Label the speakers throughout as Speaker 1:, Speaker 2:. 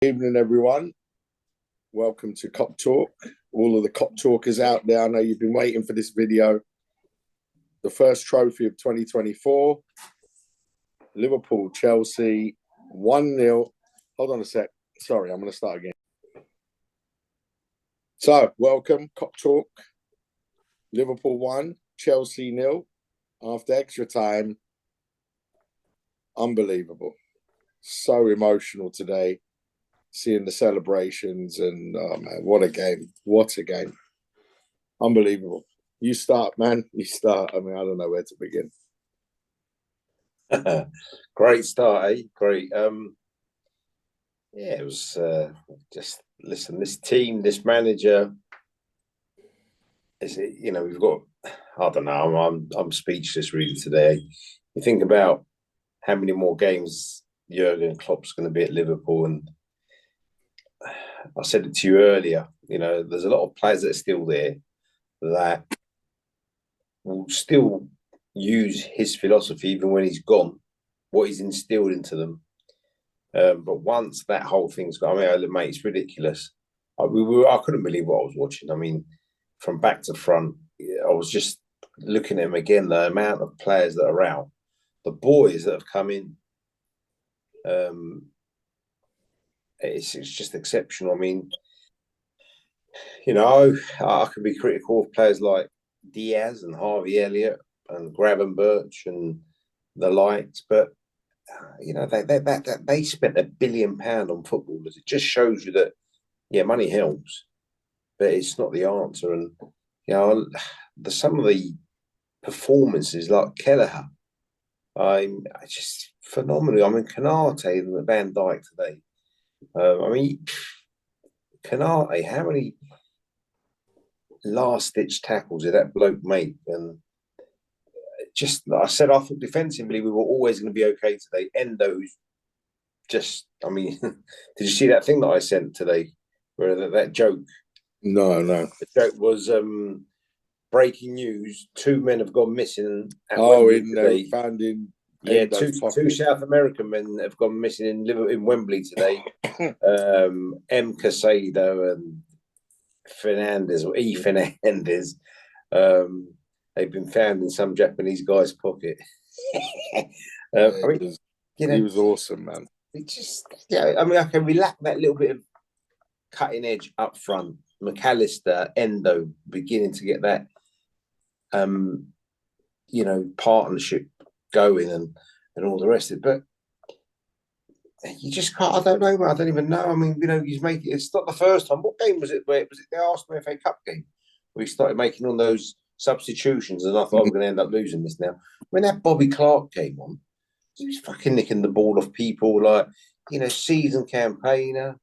Speaker 1: Evening, everyone. Welcome to Cop Talk. All of the Cop Talkers out there, I know you've been waiting for this video. The first trophy of 2024. Liverpool, Chelsea, 1-0. Hold on a sec. Sorry, I'm going to start again. So, welcome, Cop Talk. Liverpool 1, Chelsea 0. After extra time. Unbelievable. So emotional today. Seeing the celebrations and, oh man, what a game. What a game. Unbelievable. You start, man. You start. I mean, I don't know where to begin.
Speaker 2: Great start, eh? Great. It was just, listen, this team, this manager, we've got, I don't know, I'm speechless really today. You think about how many more games Jurgen Klopp's going to be at Liverpool, and I said it to you earlier, there's a lot of players that are still there that will still use his philosophy even when he's gone, what he's instilled into them. But once that whole thing's gone, I mean, mate, it's ridiculous. I couldn't believe what I was watching. I mean, from back to front, I was just looking at him again, the amount of players that are out, the boys that have come in. It's just exceptional. I mean, I could be critical of players like Diaz and Harvey Elliott and Gravenberch and the likes, but they spent £1 billion on footballers. It just shows you that, money helps, but it's not the answer. And some of the performances like Kelleher, I just phenomenal. I mean, Canate and Van Dijk today. Canate, how many last-ditch tackles did that bloke make? And just like I said, I thought defensively we were always going to be okay today. Endo's just, did you see that thing that I sent today? Where that joke?
Speaker 1: No.
Speaker 2: The joke was breaking news: 2 men have gone missing.
Speaker 1: Found in
Speaker 2: two South American men have gone missing in Wembley today. M. Casado and Fernandez, or E. Fernandez. They've been found in some Japanese guy's pocket.
Speaker 1: He was awesome, man.
Speaker 2: Okay, we lack that little bit of cutting edge up front. McAllister, Endo, beginning to get that, partnership going and all the rest of it. But you just can't. I don't know. I don't even know. I mean, he's making. It's not the first time. What game was it? Was it the Arsenal FA Cup game where he started making all those substitutions, and I thought we're going to end up losing this now. When that Bobby Clark came on, he was fucking nicking the ball off people like, season campaigner,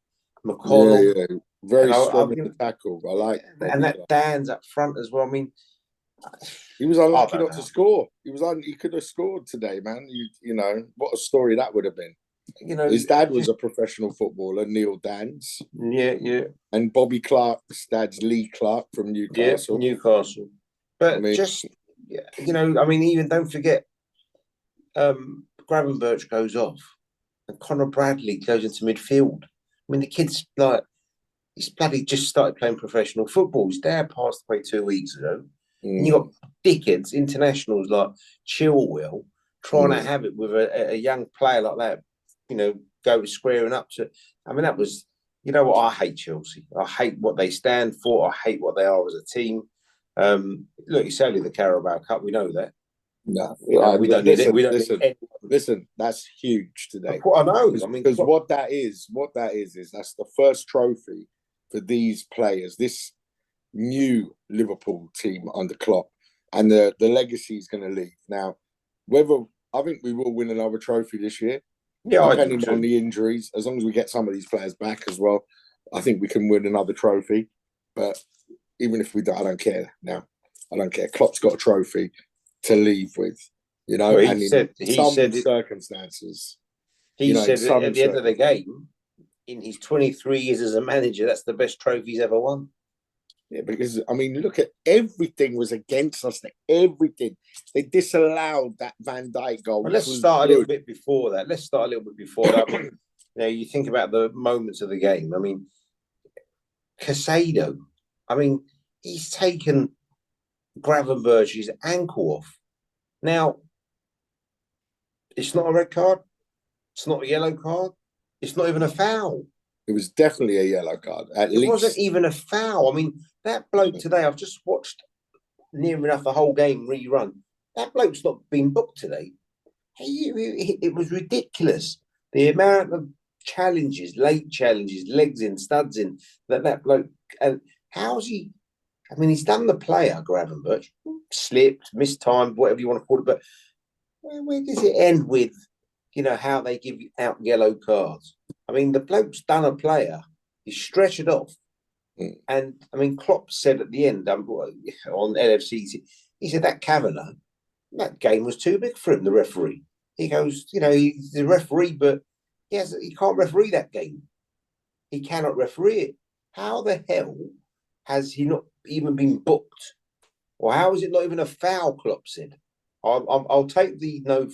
Speaker 2: McConnell.
Speaker 1: Yeah. Very strong in the tackle. I like
Speaker 2: and that Dan's up front as well. I mean,
Speaker 1: he was unlucky not to score. He could have scored today, man. What a story that would have been. His dad was a professional footballer, Neil Dans.
Speaker 2: Yeah.
Speaker 1: And Bobby Clark's dad's Lee Clark from Newcastle.
Speaker 2: Yeah, Newcastle. But even don't forget, Gravenberch goes off and Conor Bradley goes into midfield. I mean, the kid's he's bloody just started playing professional football. His dad passed away 2 weeks ago. And you got dickheads, internationals like Chilwell, trying to have it with a young player like that, go squaring up to. I mean, that was, what, I hate Chelsea. I hate what they stand for. I hate what they are as a team. Look, it's only the Carabao Cup. We know that.
Speaker 1: No,
Speaker 2: we don't need it. We don't
Speaker 1: listen. That's huge today.
Speaker 2: I know.
Speaker 1: Because what that is that's the first trophy for these players. This new Liverpool team under Klopp, and the legacy is going to leave. Now, I think we will win another trophy this year.
Speaker 2: Yeah,
Speaker 1: depending on the injuries, as long as we get some of these players back as well, I think we can win another trophy. But even if we don't, I don't care now. I don't care. Klopp's got a trophy to leave with,
Speaker 2: Well,
Speaker 1: and in some circumstances.
Speaker 2: He said at the end of the game, in his 23 years as a manager, that's the best trophy he's ever won.
Speaker 1: Yeah, because, look at everything was against us. Everything. They disallowed that Van Dijk goal.
Speaker 2: Well, let's start a little bit before that. you think about the moments of the game. I mean, Casado. I mean, he's taken Gravenberch's ankle off. Now, it's not a red card. It's not a yellow card. It's not even a foul.
Speaker 1: It was definitely a yellow card.
Speaker 2: It wasn't even a foul. I mean, that bloke today, I've just watched near enough the whole game rerun. That bloke's not been booked today. It was ridiculous. The amount of challenges, late challenges, legs in, studs in, that bloke. And how's he? I mean, he's done the player, Gravenberch, slipped, mistimed, whatever you want to call it. But where does it end with, how they give out yellow cards? I mean, the bloke's done a player. He's stretched it off. And, I mean, Klopp said at the end on LFC, he said that Kavanagh, that game was too big for him, the referee. He goes, he's the referee, but he can't referee that game. He cannot referee it. How the hell has he not even been booked? Or how is it not even a foul, Klopp said? I'll take the no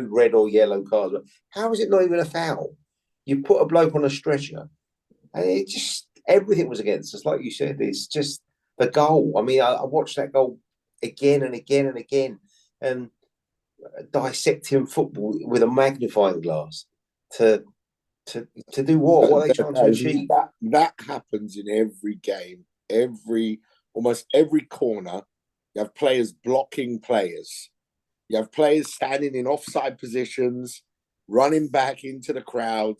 Speaker 2: red or yellow cards, but how is it not even a foul? You put a bloke on a stretcher, and it just, everything was against us. Like you said, it's just the goal. I mean, I watched that goal again and again and again, and dissecting football with a magnifying glass to do what? What are they trying to achieve?
Speaker 1: That happens in every game, almost every corner. You have players blocking players. You have players standing in offside positions, running back into the crowd.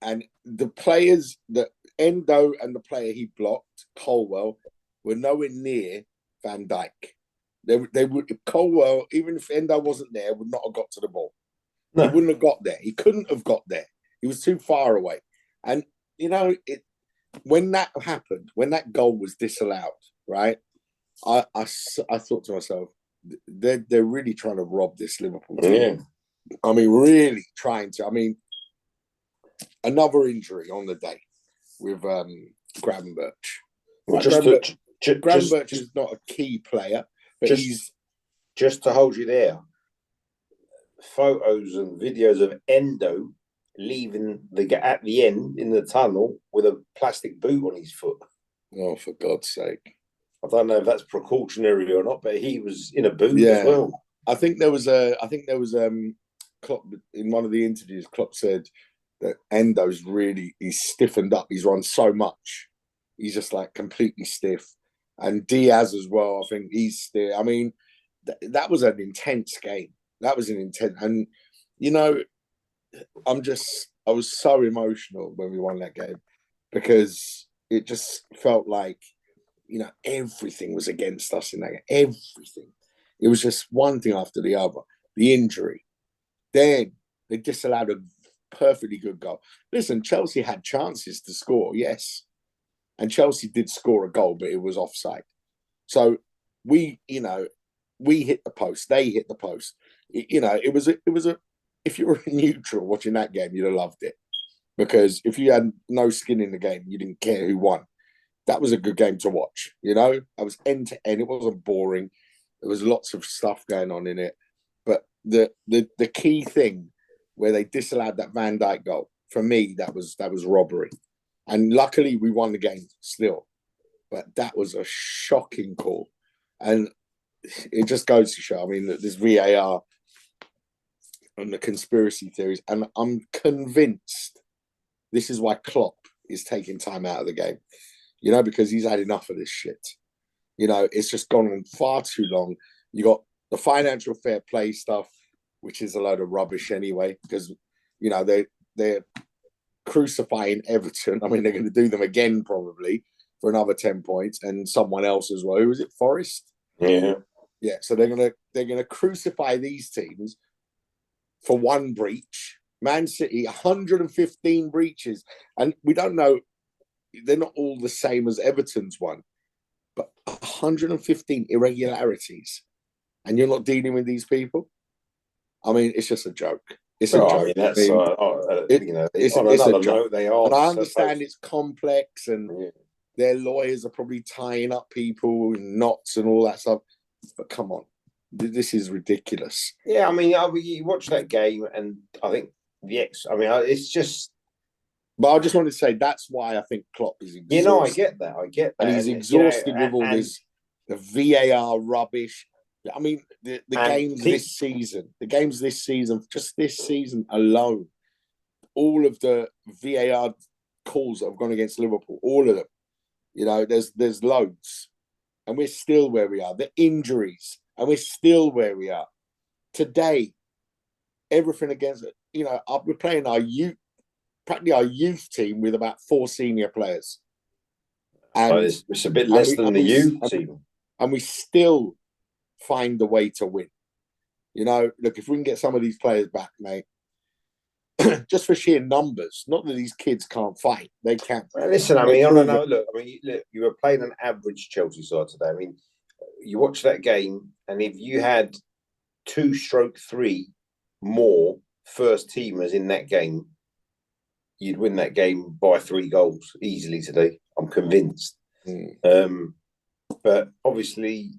Speaker 1: And the players, that Endo and the player he blocked, Colwell, were nowhere near Van Dijk. They would, Colwell, even if Endo wasn't there, would not have got to the ball. No. He wouldn't have got there. He couldn't have got there. He was too far away. And, when that happened, when that goal was disallowed, right, I thought to myself, they're really trying to rob this Liverpool team. Yeah. I mean, really trying to. I mean, another injury on the day with Gravenberch. Well, Gravenberch is not a key player, but he's
Speaker 2: just to hold you there. Photos and videos of Endo leaving at the end in the tunnel with a plastic boot on his foot.
Speaker 1: Oh, for God's sake!
Speaker 2: I don't know if that's precautionary or not, but he was in a boot as well.
Speaker 1: I think there was Klopp, in one of the interviews, Klopp said that Endo's he's stiffened up. He's run so much. He's just like completely stiff. And Diaz as well, I think he's stiff. I mean, that was an intense game. That was an intense. And, I was so emotional when we won that game because it just felt like, everything was against us in that game. Everything. It was just one thing after the other. The injury. Then they disallowed a perfectly good goal. Listen, Chelsea had chances to score, yes. And Chelsea did score a goal, but it was offside. So we hit the post. They hit the post. It was a. If you were neutral watching that game, you'd have loved it. Because if you had no skin in the game, you didn't care who won. That was a good game to watch. That was end to end. It wasn't boring. There was lots of stuff going on in it. But the key thing where they disallowed that Van Dijk goal, for me, that was robbery. And luckily we won the game still. But that was a shocking call. And it just goes to show, I mean, this VAR and the conspiracy theories, and I'm convinced this is why Klopp is taking time out of the game, because he's had enough of this shit. It's just gone on far too long. You got the financial fair play stuff, which is a load of rubbish anyway, because, they're crucifying Everton. I mean, they're going to do them again probably for another 10 points, and someone else as well. Who was it? Forest?
Speaker 2: Yeah.
Speaker 1: Yeah, so they're gonna crucify these teams for one breach. Man City, 115 breaches. And we don't know, they're not all the same as Everton's one, but 115 irregularities. And you're not dealing with these people? I mean, it's just a joke. It's a joke. I mean,
Speaker 2: that's, it's a joke. They are.
Speaker 1: And I understand it's complex and their lawyers are probably tying up people in knots and all that stuff. But come on. This is ridiculous.
Speaker 2: Yeah, I mean, you watch that game, and I think I mean, it's just.
Speaker 1: But I just wanted to say that's why I think Klopp is
Speaker 2: You know,
Speaker 1: exhausted.
Speaker 2: I get that,
Speaker 1: And he's exhausted with all this the VAR rubbish. I mean, the games this season, just this season alone, all of the VAR calls that have gone against Liverpool, all of them. You know, there's loads, and we're still where we are. The injuries, and we're still where we are today. Everything against it. You know, we're playing practically our youth team with about 4 senior players.
Speaker 2: And it's a bit less than the youth team.
Speaker 1: And we still find a way to win. You know, look, if we can get some of these players back, mate, just for sheer numbers, not that these kids can't fight. They can.
Speaker 2: Well, listen, I mean, look, you were playing an average Chelsea side today. I mean, you watch that game, and if you had 2/3 more first teamers in that game, you'd win that game by 3 goals easily today. I'm convinced. But obviously,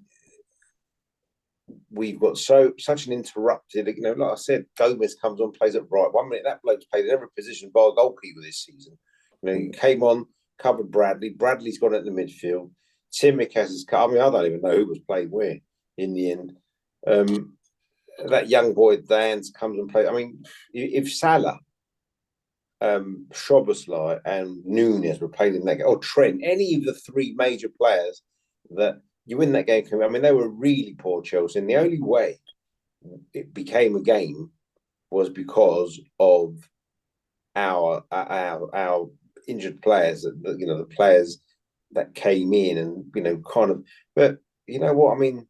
Speaker 2: we've got such an interrupted. You know, like I said, Gomez comes on, plays at right. 1 minute that bloke's played in every position by a goalkeeper this season. You know, he came on, covered Bradley. Bradley's gone at the midfield. Simic has his cut. I mean, I don't even know who was playing where in the end. That young boy Dan's comes and plays. I mean, if Salah, Szoboszlai and Nunez were playing in that game, or Trent, any of the 3 major players that you win that game. I mean, they were really poor Chelsea, and the only way it became a game was because of our injured players. You know, the players that came in and, you know, kind of. But you know what I mean?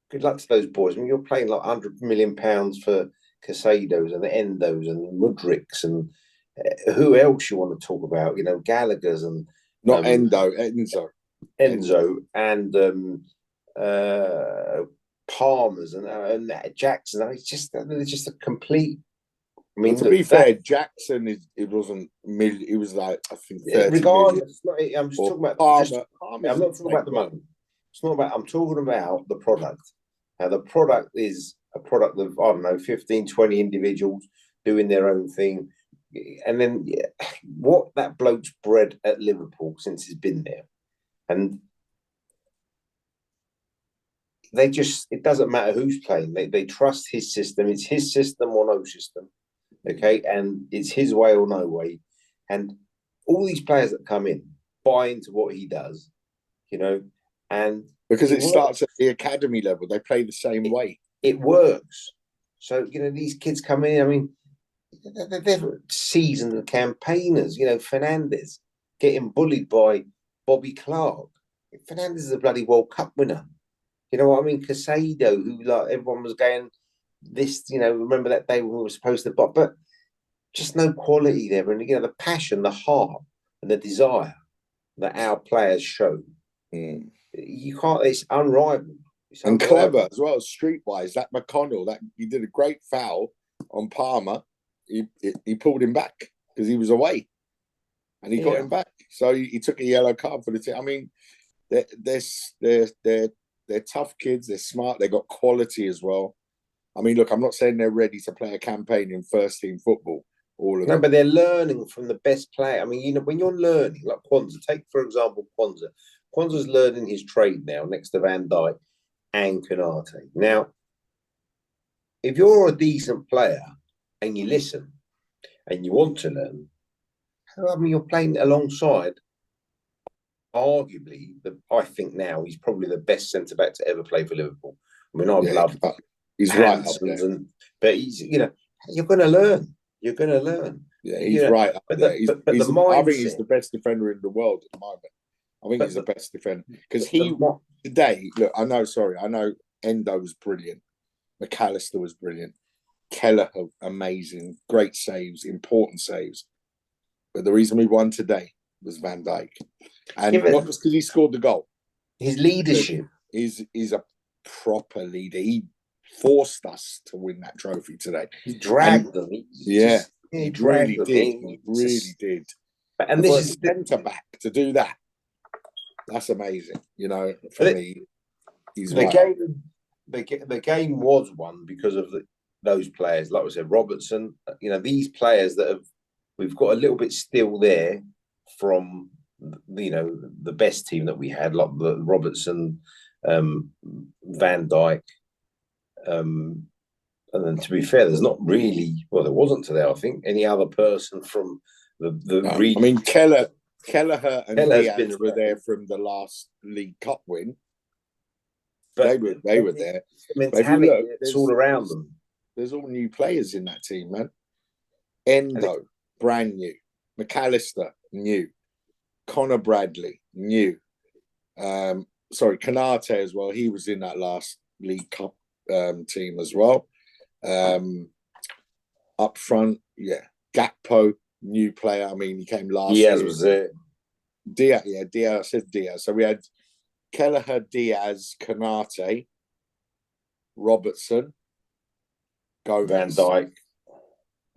Speaker 2: Good luck to those boys. I mean, you're playing like £100 million for Casados and the Endos and Mudriks and who else you want to talk about? You know, Gallagher's and
Speaker 1: not Enzo
Speaker 2: and Palmer's and Jackson. I mean, it's just a complete. I mean,
Speaker 1: to be fair, Jackson it wasn't. It was like, I think 30
Speaker 2: regardless. I'm just talking about
Speaker 1: Palmer.
Speaker 2: I'm not talking about the money. It's not about. I'm talking about the product. Now, the product is a product of, I don't know, 15, 20 individuals doing their own thing. And then what that bloke's bred at Liverpool since he's been there. And it doesn't matter who's playing. They trust his system. It's his system or no system. Okay. And it's his way or no way. And all these players that come in buy into what he does, you know, and
Speaker 1: because it starts at the academy level, they play the same way.
Speaker 2: It works. So, you know, these kids come in, I mean, they're seasoned campaigners. You know, Fernandes getting bullied by Bobby Clark. Fernandes is a bloody World Cup winner. You know what I mean? Casado, who like everyone was going this, you know, remember that day when we were supposed to, but just no quality there. And, you know, the passion, the heart and the desire that our players show. You can't, it's unrivaled.
Speaker 1: And clever as well, streetwise. That McConnell, he did a great foul on Palmer. He pulled him back because he was away, and he got him back. So he took a yellow card for the team. I mean, they're tough kids. They're smart. They got quality as well. I mean, look, I'm not saying they're ready to play a campaign in first team football. All of them.
Speaker 2: But they're learning from the best player. I mean, you know, when you're learning, like Kwanzaa, take for example Kwanzaa. Kwanzaa's learning his trade now next to Van Dijk and Konate. Now, if you're a decent player and you listen and you want to learn, I mean, you're playing alongside, arguably, I think now he's probably the best centre-back to ever play for Liverpool. I mean, I've loved
Speaker 1: he's right up there.
Speaker 2: But he's, you know, you're going to learn. You're going to learn.
Speaker 1: Yeah, he's right up there. I think he's the best defender in the world at the moment. I think he's the best defender because today. Look, I know Endo was brilliant. McAllister was brilliant. Keller, amazing, great saves, important saves. But the reason we won today was Van Dijk, and not just because he scored the goal.
Speaker 2: His leadership
Speaker 1: is a proper leader. He forced us to win that trophy today.
Speaker 2: He dragged them.
Speaker 1: He really did. He really did. And this is centre back to do that. That's amazing. You know, for me, he's
Speaker 2: the game. The game was won because of those players, like I said, Robertson, these players that we've got a little bit still there from, the best team that we had, like the Robertson, Van Dijk. And then, to be fair, there's not really, well, there wasn't today, I think, any other person from the
Speaker 1: No.
Speaker 2: region.
Speaker 1: I mean, Kelleher and Diaz were there from the last League Cup win. But they were there.
Speaker 2: Mentality, it's all around them.
Speaker 1: There's all new players in that team, man. Endo, brand new. McAllister, new. Connor Bradley, new. Konate as well. He was in that last League Cup team as well. Up front, yeah. Gakpo, new player. I mean, he came last year.
Speaker 2: Diaz was there.
Speaker 1: Diaz, I said Diaz. So we had Kelleher, Diaz, Konate, Robertson, Gomez,
Speaker 2: Van Dijk,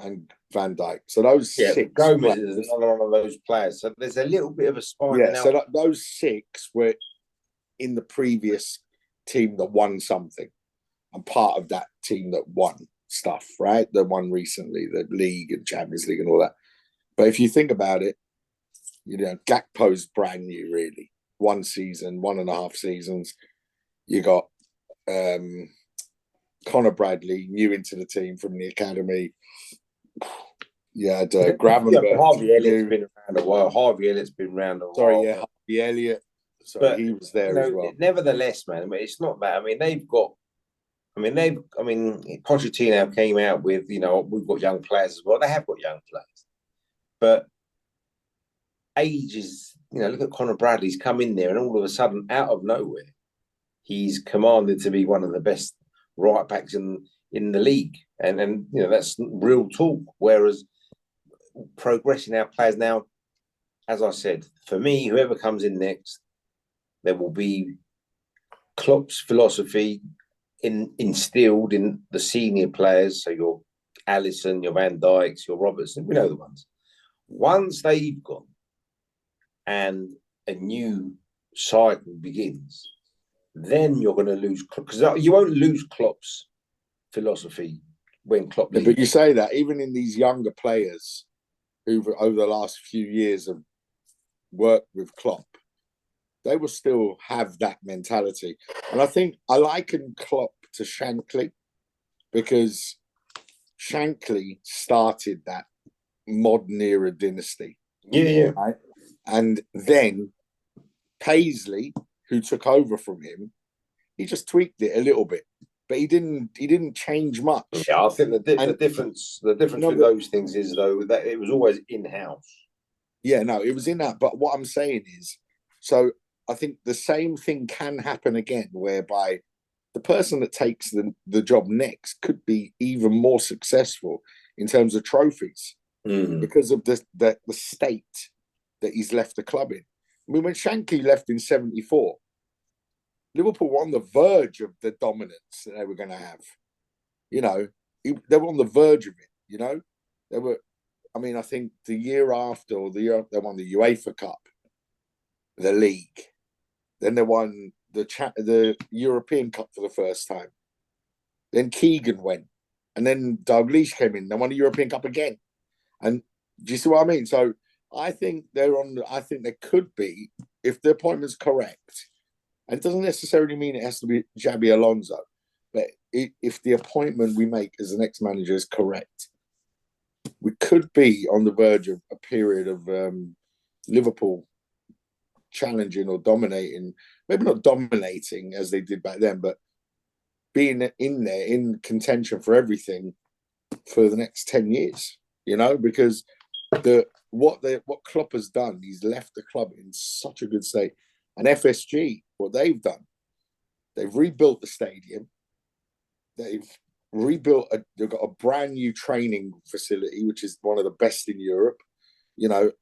Speaker 1: and Van Dijk. So those six.
Speaker 2: Gomez is another one of those players. So there's a little bit of a spine.
Speaker 1: Yeah, so those six were in the previous team that won something. I'm part of that team that won stuff, right? The one recently, the league and Champions League and all that. But if you think about it, Gakpo's brand new, really. 1 season, 1.5 seasons. You got Connor Bradley, new into the team from the academy. You had Gravenberch.
Speaker 2: Harvey Elliott's been around a while. Harvey
Speaker 1: Elliott. So he was there as well.
Speaker 2: Nevertheless, man, I mean, it's not that. I mean, Pochettino came out with, we've got young players as well. They have got young players. But age is, look at Connor Bradley's come in there and all of a sudden, out of nowhere, he's commanded to be one of the best right backs in the league. And that's real talk. Whereas progressing our players now, as I said, for me, whoever comes in next, there will be Klopp's philosophy instilled in the senior players. So your Alisson, your Van Dijks, your Robertson, we know the ones. Once they've gone and a new cycle begins, then you're going to lose, because you won't lose Klopp's philosophy when Klopp leaves.
Speaker 1: But you say that even in these younger players who've over the last few years have worked with Klopp, they will still have that mentality. And I think I liken Klopp to Shankly, because Shankly started that modern era dynasty.
Speaker 2: Yeah.
Speaker 1: Right? And then Paisley, who took over from him, he just tweaked it a little bit, but he didn't change much.
Speaker 2: Yeah, I think the difference with those things is, though, that it was always in-house.
Speaker 1: Yeah, no, it was in that. But what I'm saying is, so I think the same thing can happen again, whereby the person that takes the job next could be even more successful in terms of trophies because of the state that he's left the club in. I mean, when Shankly left in '74, Liverpool were on the verge of the dominance that they were going to have. They were on the verge of it. They were. I mean, I think the year after, or the year they won the UEFA Cup, the league, then they won the European Cup for the first time. Then Keegan went, and then Dalglish came in. They won the European Cup again. And do you see what I mean? So I think I think there could be, if the appointment's correct, and it doesn't necessarily mean it has to be Xabi Alonso, but if the appointment we make as the next manager is correct, we could be on the verge of a period of Liverpool challenging or dominating, maybe not dominating as they did back then, but being in there in contention for everything for the next 10 years, because what Klopp has done, he's left the club in such a good state. And FSG, what they've done, they've rebuilt the stadium. They've got a brand new training facility, which is one of the best in Europe. The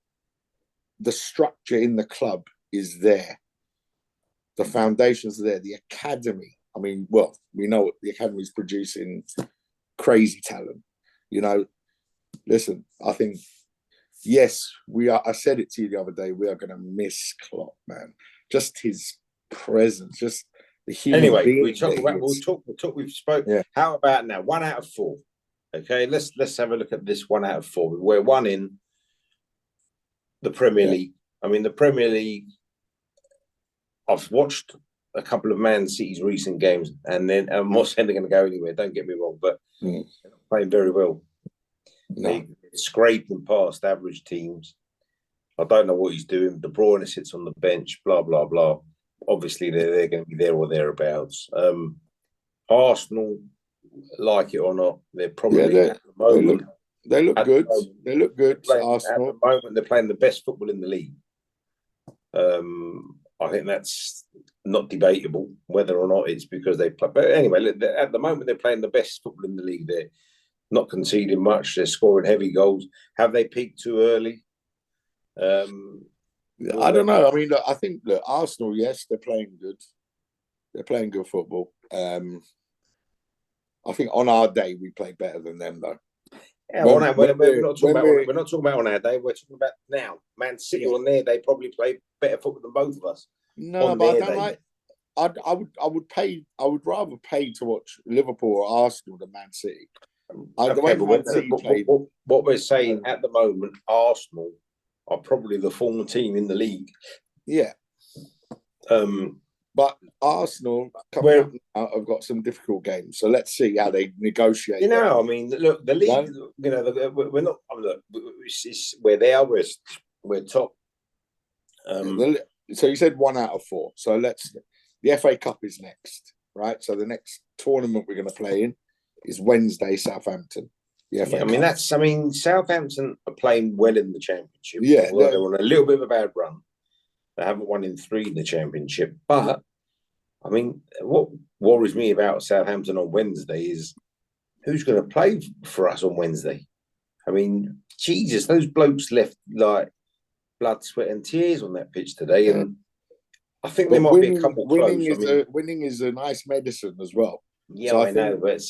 Speaker 1: structure in the club is there. The foundations are there. The academy, I mean, well, we know the academy is producing crazy talent. Listen, I think, yes, we are. I said it to you the other day, we are going to miss Klopp, man. Just his presence, just the human
Speaker 2: Anyway,
Speaker 1: being that he
Speaker 2: we'll
Speaker 1: is.
Speaker 2: talk. We've spoke.
Speaker 1: Yeah.
Speaker 2: How about now? 1 out of 4. Okay, let's have a look at this 1 out of 4. We're one in the Premier League. I mean, the Premier League. I've watched a couple of Man City's recent games, and then I'm not saying they're going to go anywhere. Don't get me wrong, but they're not playing very well.
Speaker 1: No.
Speaker 2: They're scraping past average teams. I don't know what he's doing. De Bruyne sits on the bench. Blah blah blah. Obviously, they're going to be there or thereabouts. Arsenal, like it or not, they're probably at the moment.
Speaker 1: They look good. They look good.
Speaker 2: Arsenal.
Speaker 1: Arsenal.
Speaker 2: At the moment, they're playing the best football in the league. I think that's not debatable whether or not it's because they play. But anyway, at the moment, they're playing the best football in the league. They're not conceding much. They're scoring heavy goals. Have they peaked too early?
Speaker 1: I don't know. I mean, look, I think that Arsenal, yes, they're playing good. They're playing good football. I think on our day we play better than them, though.
Speaker 2: Yeah, we're not talking about on our day. We're talking about now. Man City on their day probably play better football than both of us.
Speaker 1: No, but I don't like. I would rather pay to watch Liverpool or Arsenal than Man City.
Speaker 2: What we're saying at the moment, Arsenal are probably the form team in the league.
Speaker 1: Yeah. But Arsenal coming out have got some difficult games, so let's see how they negotiate.
Speaker 2: I mean, look, the league. We're not. Look, it's where they are. We're top.
Speaker 1: So you said 1 out of 4. So the FA Cup is next, right? So the next tournament we're going to play in is Wednesday, Southampton. The FA Cup.
Speaker 2: Southampton are playing well in the Championship.
Speaker 1: Yeah,
Speaker 2: they're on a little bit of a bad run. They haven't won in 3 in the Championship, but I mean, what worries me about Southampton on Wednesday is who's going to play for us on Wednesday. I mean, Jesus, those blokes left like blood, sweat, and tears on that pitch today, and I think there might be a couple
Speaker 1: winning
Speaker 2: close.
Speaker 1: Winning is a nice medicine as well.
Speaker 2: Yeah, so I know, but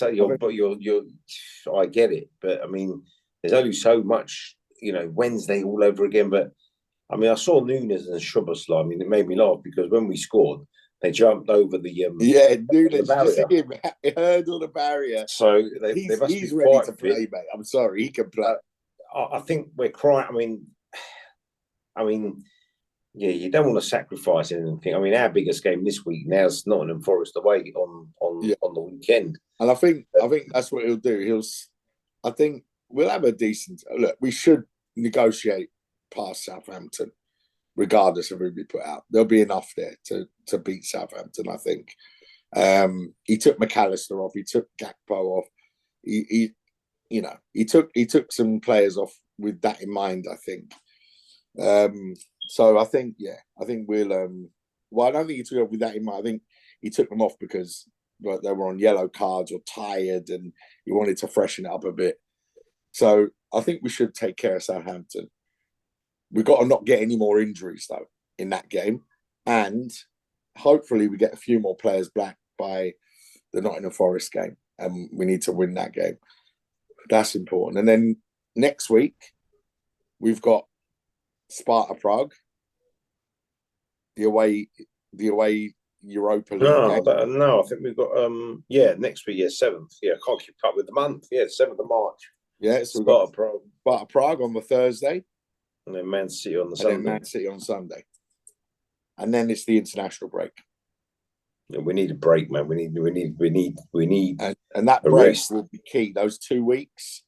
Speaker 2: I get it, but I mean, there's only so much, Wednesday all over again. But I mean, I saw Nunes and Szoboszlai. I mean, it made me laugh because when we scored, they jumped over the
Speaker 1: Nunes, you see him hurdle the barrier.
Speaker 2: So
Speaker 1: he's ready to play, mate. I'm sorry, he can play.
Speaker 2: I think we're crying. I mean, yeah, you don't want to sacrifice anything. I mean, our biggest game this week now is Nottingham Forest away on the weekend,
Speaker 1: and I think that's what he'll do. I think we'll have a decent look. We should negotiate past Southampton, regardless of who we put out. There'll be enough there to beat Southampton. I think. He took McAllister off. He took Gakpo off. He took some players off with that in mind. I think. So I think we'll. I don't think he took it with that in mind. I think he took them off because they were on yellow cards or tired, and he wanted to freshen it up a bit. So I think we should take care of Southampton. We've got to not get any more injuries though in that game, and hopefully we get a few more players back by the Nottingham Forest game, and we need to win that game. That's important. And then next week we've got Sparta Prague, the away Europa League.
Speaker 2: No, I think we've got next week, 7th. Yeah, I can't keep up with the month. Yeah, 7th of March.
Speaker 1: Yeah, so we've got Sparta Prague on the Thursday.
Speaker 2: And then Man City on the Sunday.
Speaker 1: And then it's the international break.
Speaker 2: Yeah, we need a break, man. We need
Speaker 1: and that break will be key. Those 2 weeks.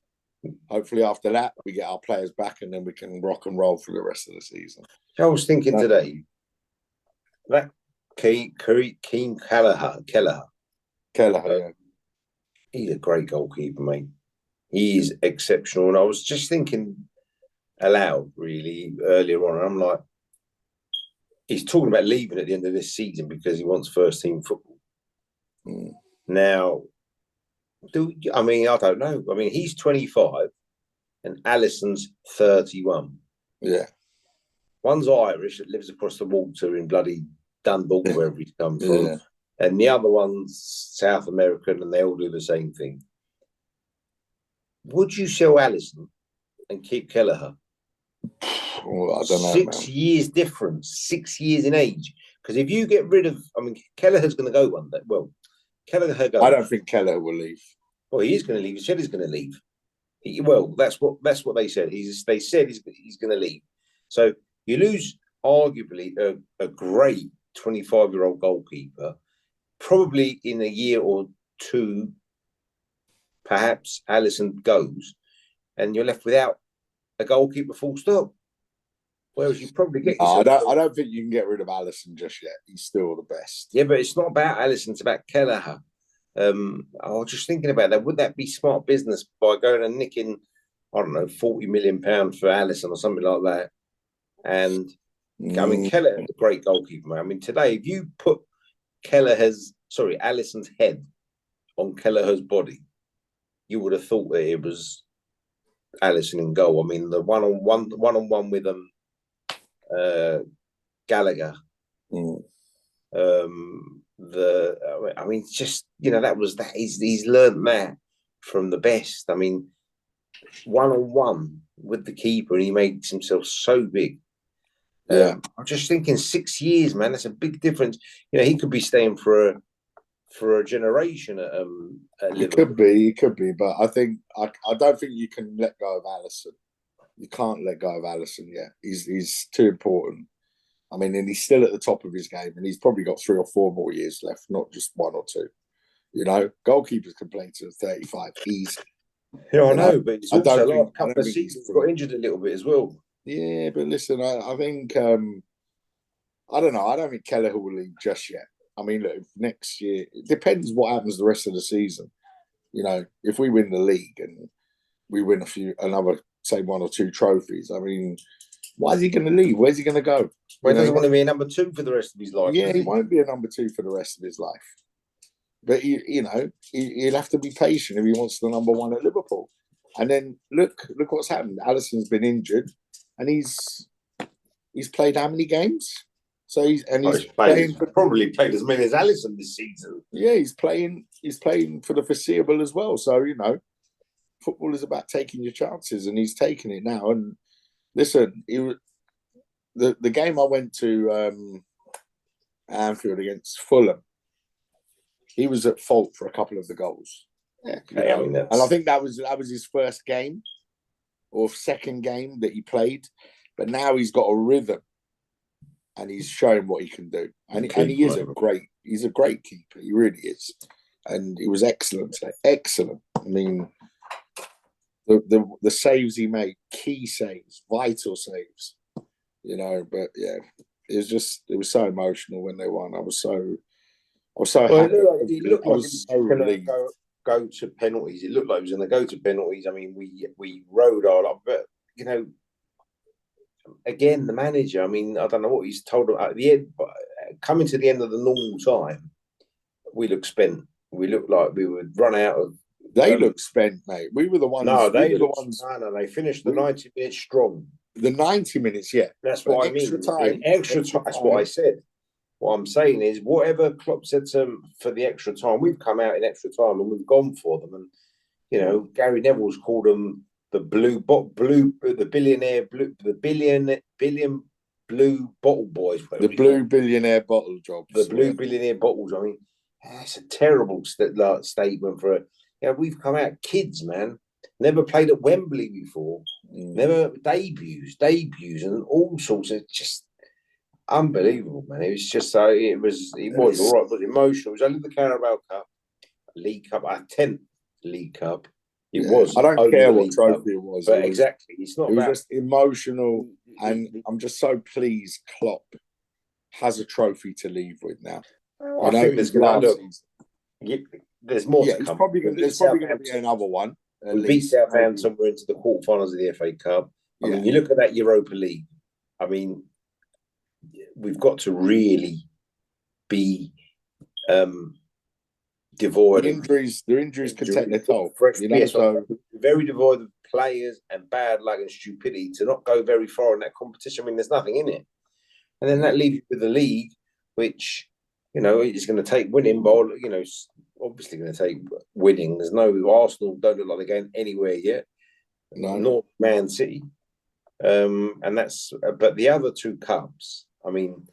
Speaker 1: Hopefully after that we get our players back and then we can rock and roll for the rest of the season.
Speaker 2: I was thinking today that Keane Kelleher, he's a great goalkeeper, mate. He is exceptional. And I was just thinking aloud really earlier on, and I'm like, he's talking about leaving at the end of this season because he wants first team football. Now, I don't know. I mean, he's 25 and Alisson's 31.
Speaker 1: Yeah.
Speaker 2: One's Irish that lives across the water in bloody Dundalk, wherever he's come from. Yeah. And the other one's South American, and they all do the same thing. Would you sell Alisson and keep Kelleher?
Speaker 1: Well, I don't know.
Speaker 2: 6 years difference, 6 years in age. Because if you get rid of, I mean, Kelleher's going to go one day. Well, Kelleher goes.
Speaker 1: I don't think Kelleher will leave.
Speaker 2: Well, he is going to leave. He said he's going to leave. Well, that's what they said. They said he's going to leave. So you lose arguably a great 25-year-old goalkeeper. Probably in a year or two, perhaps Alisson goes, and you're left without a goalkeeper. Full stop. Whereas you probably get.
Speaker 1: I don't think you can get rid of Alisson just yet. He's still the best.
Speaker 2: Yeah, but it's not about Alisson. It's about Kelleher. I was just thinking about that. Would that be smart business by going and nicking, I don't know, £40 million for Alisson or something like that? And I mean, Kelleher's a great goalkeeper, man. I mean, today, if you put Alisson's head on Kelleher's body, you would have thought that it was Alisson in goal. I mean, the one-on-one with Gallagher. I mean, it's just, that was that. He's learned that from the best. I mean, one-on-one with the keeper, and he makes himself so big.
Speaker 1: Yeah,
Speaker 2: I'm just thinking 6 years, man. That's a big difference. He could be staying for a generation at Liverpool.
Speaker 1: He could be, but I don't think you can let go of Alisson. You can't let go of Alisson yet. He's too important. I mean, and he's still at the top of his game, and he's probably got 3 or 4 more years left, not just 1 or 2. Goalkeepers can play to 35 easy.
Speaker 2: Yeah, I know, but it's also a couple of seasons got injured a little bit as well.
Speaker 1: Yeah, but listen, I think I don't know. I don't think Kelleher will leave just yet. I mean, look, next year it depends what happens the rest of the season. If we win the league and we win another, say, 1 or 2 trophies, I mean, why is he going to leave? Where's he going to go?
Speaker 2: Well, he doesn't want to be a number 2 for the rest of his life.
Speaker 1: Yeah, he won't be a number 2 for the rest of his life. But he'll have to be patient if he wants the number 1 at Liverpool. And then look what's happened. Alisson's been injured, and he's played how many games? So he's
Speaker 2: probably played as many as Alisson this season.
Speaker 1: Yeah, he's playing for the foreseeable as well. So football is about taking your chances, and he's taking it now. And listen, the game I went to Anfield against Fulham, he was at fault for a couple of the goals. Yeah, and I think that was his first game or second game that he played, but now he's got a rhythm, and he's showing what he can do. And he is he's a great keeper. He really is, and he was excellent today. Excellent. I mean, the saves he made, key saves, vital saves. But yeah, it was so emotional when they won. I was so happy.
Speaker 2: It looked like he was go to penalties. It looked like he was going to go to penalties. I mean, we rode our luck, but again, the manager. I mean, I don't know what he's told at the end. But coming to the end of the normal time, we looked spent. We looked like we would run out of.
Speaker 1: They looked spent, mate. We were the ones.
Speaker 2: No, they finished the 90 minutes strong.
Speaker 1: The 90 minutes, yeah.
Speaker 2: That's what I mean. Extra time. That's what I said. What I'm saying is, whatever Klopp said to them for the extra time, we've come out in extra time and we've gone for them. And Gary Neville's called them the billion blue bottle boys.
Speaker 1: The blue billionaire bottle jobs.
Speaker 2: The blue billionaire bottles. I mean, that's a terrible statement for we've come out kids, man. Never played at Wembley before. Never debuts and all sorts of just. Unbelievable, man! It was just so it was all right. It was emotional. It was only the Carabao Cup, League Cup, our 10th League Cup. It was.
Speaker 1: I don't care what trophy it was.
Speaker 2: But exactly, it's not.
Speaker 1: It was just emotional, and I'm just so pleased Klopp has a trophy to leave with now.
Speaker 2: I think there's there's more to come.
Speaker 1: There's probably going to be another one.
Speaker 2: We beat Southampton. We're into the quarterfinals of the FA Cup. I mean, you look at that Europa League. I mean. We've got to really be devoid.
Speaker 1: The injuries could take their toll.
Speaker 2: Very devoid of players and bad luck and stupidity to not go very far in that competition. I mean, there's nothing in it, and then that leaves you with the league, which is going to take winning. But obviously going to take winning. There's no Arsenal don't look like they're going anywhere yet.
Speaker 1: No.
Speaker 2: Nor Man City, and that's. But the other 2 cups. I mean,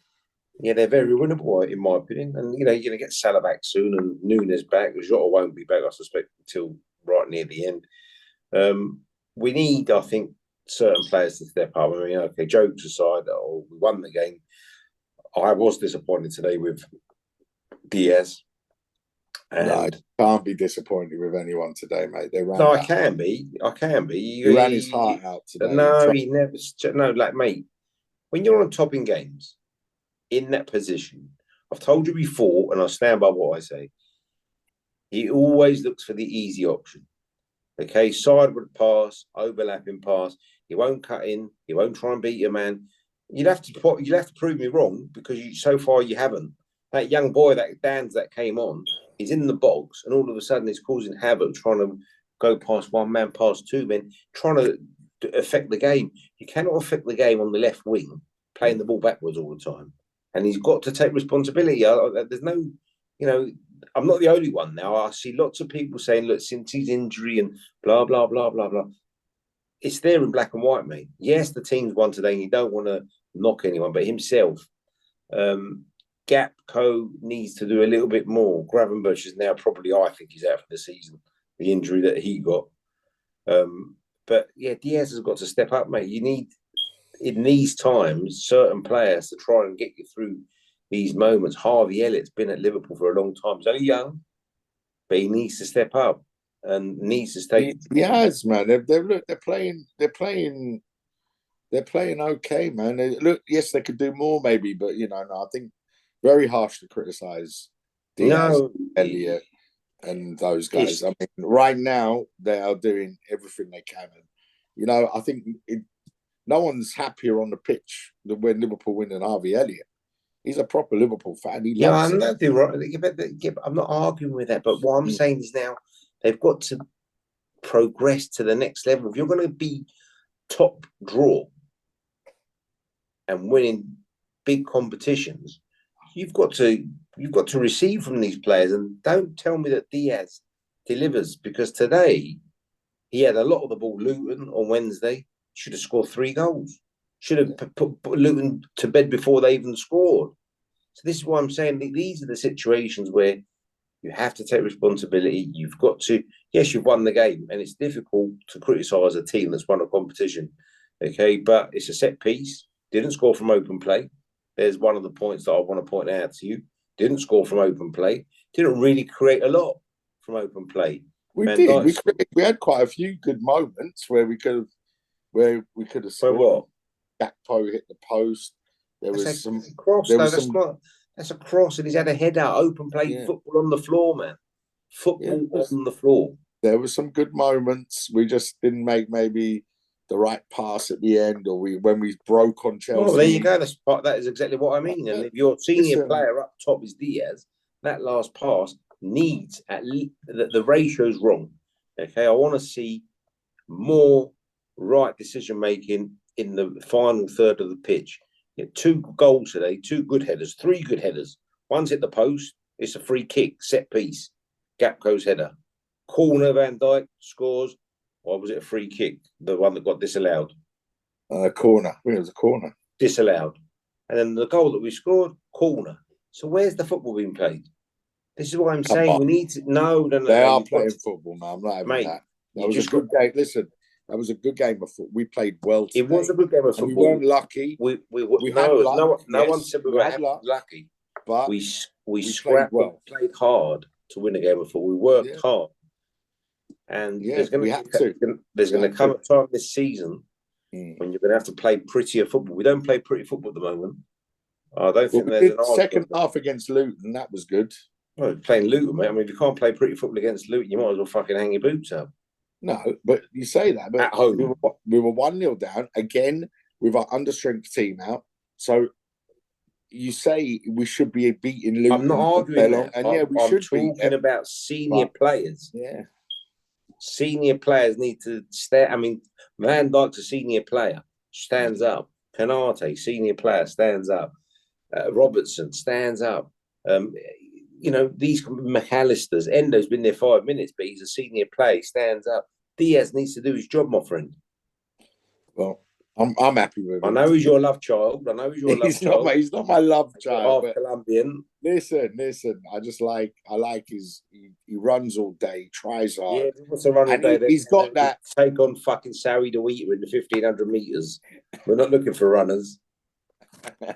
Speaker 2: Yeah, they're very winnable, in my opinion. And, you're going to get Salah back soon and Nunes back. Jota won't be back, I suspect, until right near the end. We need, I think, certain players to step up. I mean, okay, jokes aside, we won the game. I was disappointed today with Diaz.
Speaker 1: No,
Speaker 2: And
Speaker 1: can't be disappointed with anyone today, mate. They ran
Speaker 2: no, I
Speaker 1: that.
Speaker 2: can be. I can be.
Speaker 1: He ran his heart out today.
Speaker 2: No, he never. No, like, mate, when you're on top in games, in that position, I've told you before, and I stand by what I say. He always looks for the easy option. Okay, sideward pass, overlapping pass. He won't cut in. He won't try and beat your man. You'd have to prove me wrong because so far you haven't. That young boy, that came on, he's in the box, and all of a sudden he's causing havoc, trying to go past one man, past two men, trying to affect the game. You cannot affect the game on the left wing, playing the ball backwards all the time. And he's got to take responsibility. There's no, I'm not the only one now. I see lots of people saying, look, since his injury and blah, blah, blah, blah, blah. It's there in black and white, mate. Yes, the team's won today, and you don't want to knock anyone, but himself. Gapco needs to do a little bit more. Gravenberch is now probably, I think, he's out for the season. The injury that he got. But yeah, Diaz has got to step up, mate. You need, in these times, certain players to try and get you through these moments. Harvey Elliott's been at Liverpool for a long time. He's only young, but he needs to step up and needs to stay.
Speaker 1: He has, man. They're playing okay, man. Look, yes, they could do more, maybe, but no, I think very harsh to criticize Diaz, Elliott, and those guys. I mean, right now they are doing everything they can, and I think no one's happier on the pitch than when Liverpool win than Harvey Elliott. He's a proper Liverpool fan. He loves it.
Speaker 2: I'm not arguing with that, but what I'm saying is now they've got to progress to the next level. If you're going to be top draw and winning big competitions, you've got to receive from these players. And don't tell me that Diaz delivers, because today he had a lot of the ball. Luton on Wednesday should have scored 3 goals. Should have put Luton to bed before they even scored. So this is what I'm saying. These are the situations where you have to take responsibility. You've got to, yes, you've won the game, and it's difficult to criticise a team that's won a competition. Okay, but it's a set piece. Didn't score from open play. There's one of the points that I want to point out to you. Didn't score from open play. Didn't really create a lot from open play.
Speaker 1: We did. We had quite a few good moments where we could have scored. What? Gakpo hit the post. There was some cross.
Speaker 2: That's a cross, and he's had a header, open play, football on the floor, man. Football on the floor.
Speaker 1: There were some good moments. We just didn't make maybe the right pass at the end, or when we broke on Chelsea.
Speaker 2: Well, there you go. That is exactly what I mean. And if your senior player up top is Diaz, that last pass needs at least the ratio's wrong. Okay, I want to see more right decision making in the final third of the pitch. 2 goals today, 2 good headers, 3 good headers. One's hit the post. It's a free kick, set piece. Gapco's header. Corner, Van Dijk scores. Or was it a free kick? The one that got disallowed?
Speaker 1: Corner. I think it was a corner.
Speaker 2: Disallowed. And then the goal that we scored, corner. So where's the football being played? This is what I'm saying. We need to... No.
Speaker 1: They are playing football, man. I'm not having that. That was a good game. Listen, that was a good game of football. We played well today.
Speaker 2: It was a good game of football.
Speaker 1: We weren't lucky.
Speaker 2: We had luck. No one said we were lucky.
Speaker 1: But
Speaker 2: we scrapped well. Played hard to win a game of football. We worked hard. And there's going to come a time this season when you're going to have to play prettier football. We don't play pretty football at the moment. I don't think there's an
Speaker 1: second half against Luton. That was good.
Speaker 2: Well, playing Luton, mate. I mean, if you can't play pretty football against Luton, you might as well fucking hang your boots up.
Speaker 1: No, but you say that. But
Speaker 2: at home,
Speaker 1: we were 1-0 down again with our understrength team out. So you say we should be beating Luton.
Speaker 2: I'm not arguing that.
Speaker 1: And we should be.
Speaker 2: I'm talking about senior players.
Speaker 1: Yeah.
Speaker 2: Senior players need to stay. I mean, Van Dijk's a senior player, stands up. Canate, senior player, stands up. Robertson stands up. These McAllisters. Endo's been there 5 minutes, but he's a senior player. He stands up. Diaz needs to do his job, my friend.
Speaker 1: Well, I'm happy with
Speaker 2: I
Speaker 1: him.
Speaker 2: know he's your love child. I know he's your love
Speaker 1: He's
Speaker 2: child.
Speaker 1: he's not my love child,
Speaker 2: Half
Speaker 1: but
Speaker 2: Colombian.
Speaker 1: listen. I like he runs all day, tries
Speaker 2: Yeah,
Speaker 1: hard,
Speaker 2: if he wants to run all
Speaker 1: and
Speaker 2: day,
Speaker 1: he's got
Speaker 2: then
Speaker 1: that.
Speaker 2: take on fucking Sari the Wheater in the 1,500 meters. We're not looking for runners. I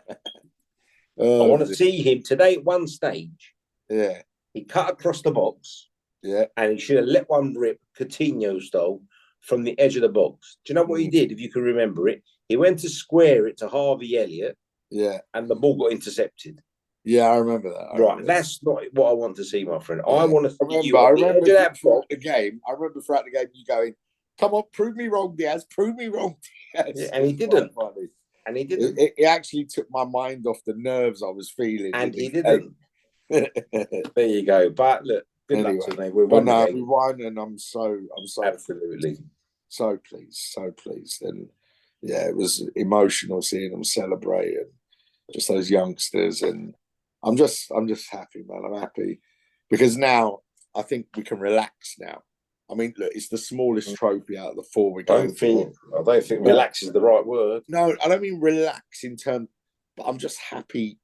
Speaker 2: want to see him today at one stage.
Speaker 1: Yeah,
Speaker 2: he cut across the box.
Speaker 1: Yeah,
Speaker 2: and he should have let one rip Coutinho style from the edge of the box. Do you know what he did? If you can remember it, he went to square it to Harvey Elliott.
Speaker 1: Yeah,
Speaker 2: and the ball got intercepted.
Speaker 1: Yeah, I remember that.
Speaker 2: That's not what I want to see, my friend.
Speaker 1: Yeah.
Speaker 2: I want to see you
Speaker 1: I
Speaker 2: on the
Speaker 1: remember
Speaker 2: edge of that
Speaker 1: throughout
Speaker 2: box.
Speaker 1: the game. I remember throughout the game you going, "Come on, prove me wrong, Diaz. Prove me wrong, Diaz."
Speaker 2: Yeah, and he didn't. And he didn't.
Speaker 1: It actually took my mind off the nerves I was feeling.
Speaker 2: And he didn't. There you go. But look, good luck to me. We won the game.
Speaker 1: We won, and I'm so
Speaker 2: absolutely
Speaker 1: so pleased. And yeah, it was emotional seeing them celebrate and just those youngsters. And I'm just happy, man. I'm happy because now I think we can relax now. I mean, look, it's the smallest trophy out of the four we're going for.
Speaker 2: I don't think relax is the right word.
Speaker 1: No, I don't mean relax in terms, but I'm just happy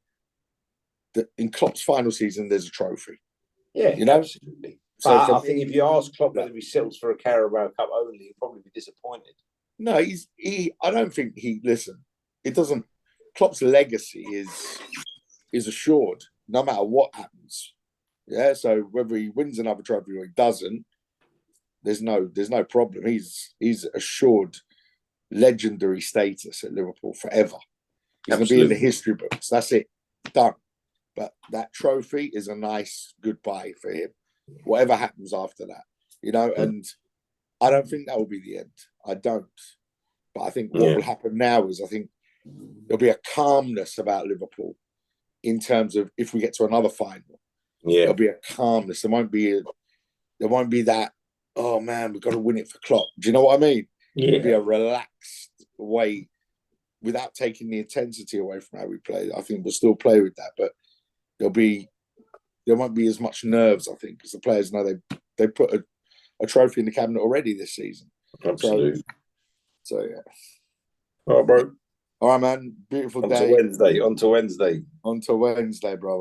Speaker 1: that in Klopp's final season there's a trophy.
Speaker 2: Yeah,
Speaker 1: you know,
Speaker 2: absolutely. So I think if you ask Klopp whether he settles for a Carabao Cup only, he'll probably be disappointed.
Speaker 1: No, I don't think listen. It doesn't. Klopp's legacy is assured no matter what happens. Yeah, so whether he wins another trophy or he doesn't, there's no problem. He's assured legendary status at Liverpool forever. He's going to be in the history books. That's it, done. But that trophy is a nice goodbye for him. Whatever happens after that, and I don't think that will be the end. I don't. But I think what will happen now is I think there'll be a calmness about Liverpool in terms of if we get to another final. Yeah, there'll be a calmness. There won't be that. Oh man, we've got to win it for Klopp. Do you know what I mean?
Speaker 2: Yeah.
Speaker 1: It'll be a relaxed way without taking the intensity away from how we play. I think we'll still play with that, but there won't be as much nerves, I think, because the players know they put a trophy in the cabinet already this season.
Speaker 2: Absolutely.
Speaker 1: So yeah.
Speaker 2: All right, bro.
Speaker 1: All right, man. Beautiful day.
Speaker 2: On to Wednesday, bro.